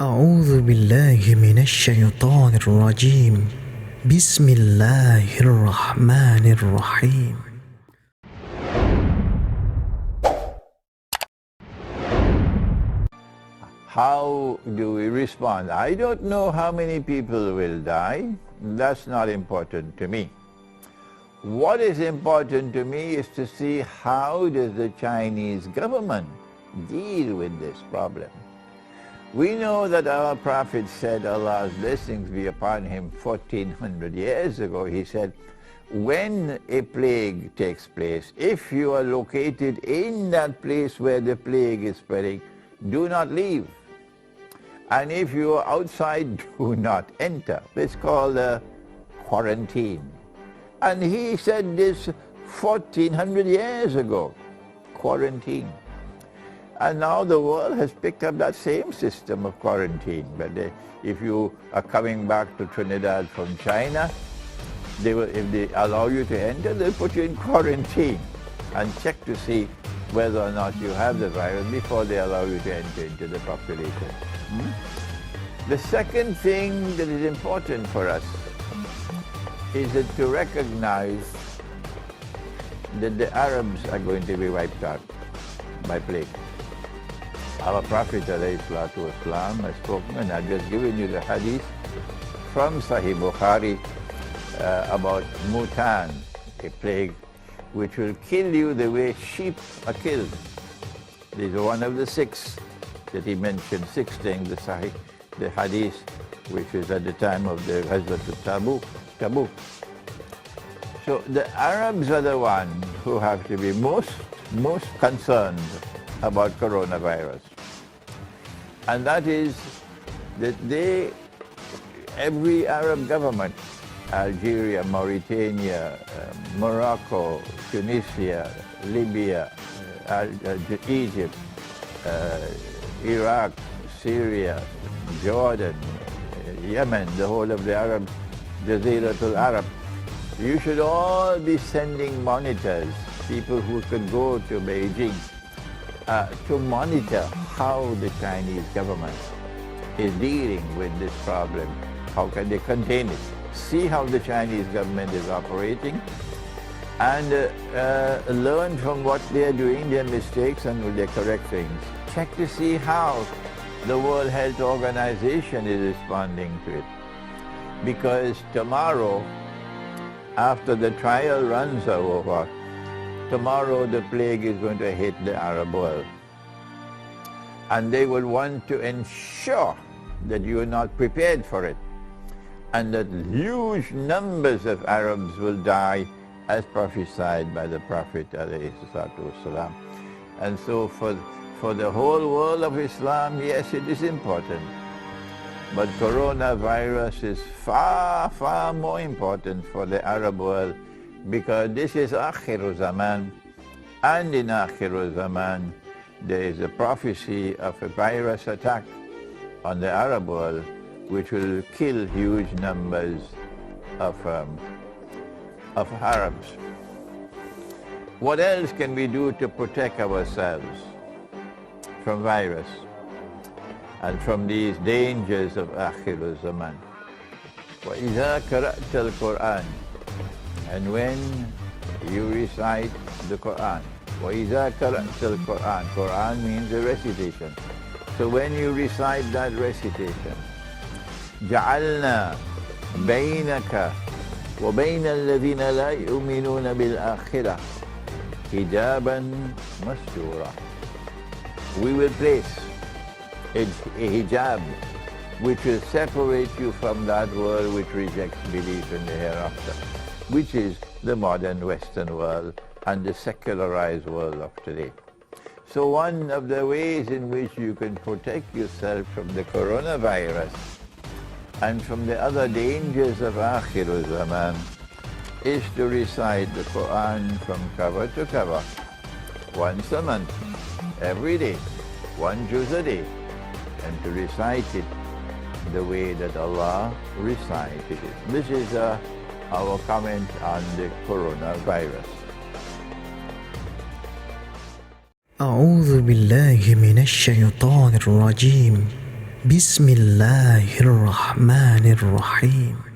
أعوذ بالله من الشيطان الرجيم بسم الله الرحمن الرحيم. How do we respond? I don't know how many people will die. That's not important to me. What is important to me is to see how does the Chinese government deal with this problem. We know that our Prophet said, Allah's blessings be upon him, 1400 years ago. He said, when a plague takes place, if you are located in that place where the plague is spreading, do not leave. And if you are outside, do not enter. It's called a quarantine. And he said this 1400 years ago, quarantine. And now the world has picked up that same system of quarantine. But if you are coming back to Trinidad from China, if they allow you to enter, they'll put you in quarantine and check to see whether or not you have the virus before they allow you to enter into the population. The second thing that is important for us is that to recognize that the Arabs are going to be wiped out by plague. Our Prophet ﷺ has spoken, and I've just given you the hadith from Sahih Bukhari about Mutan, a plague which will kill you the way sheep are killed. This is one of the six that he mentioned, six things, the hadith, which is at the time of the Ghazwat Tabuk. So the Arabs are the ones who have to be most concerned about coronavirus. And that is that every Arab government, Algeria, Mauritania, Morocco, Tunisia, Libya, Egypt, Iraq, Syria, Jordan, Yemen, the whole of the Arab, Jaziratul Arab, you should all be sending monitors, people who could go to Beijing, to monitor how the Chinese government is dealing with this problem. How can they contain it? See how the Chinese government is operating and learn from what they are doing, their mistakes, and their correct things. Check to see how the World Health Organization is responding to it. Because tomorrow, after the trial runs are over, tomorrow the plague is going to hit the Arab world. And they will want to ensure that you are not prepared for it, and that huge numbers of Arabs will die as prophesied by the Prophet ﷺ. And so for the whole world of Islam, yes, it is important. But coronavirus is far, far more important for the Arab world, because this is Akhiru Zaman. And in Akhiru Zaman, there is a prophecy of a virus attack on the Arab world, which will kill huge numbers of Arabs. What else can we do to protect ourselves from virus and from these dangers of Akhir Zaman? وَإِذَا قَرَأْتَ الْقُرْآنِ, and when you recite the Quran. وَإِذَا قَرَأْتَ الْقُرْآنِ, Quran means a recitation. So when you recite that recitation, جَعَلْنَا بَيْنَكَ وَبَيْنَ الَّذِينَ لَا يُؤْمِنُونَ بِالْآخِرَةِ حِجَابًا مَسْتُورًا. We will place a hijab which will separate you from that world which rejects belief in the hereafter, which is the modern Western world and the secularized world of today. So one of the ways in which you can protect yourself from the coronavirus and from the other dangers of Akhir Zaman is to recite the Quran from cover to cover, once a month, every day, one juz a day, and to recite it the way that Allah recited it. This is our comment on the coronavirus. أعوذ بالله من الشيطان الرجيم Bismillahirrahmanirrahim.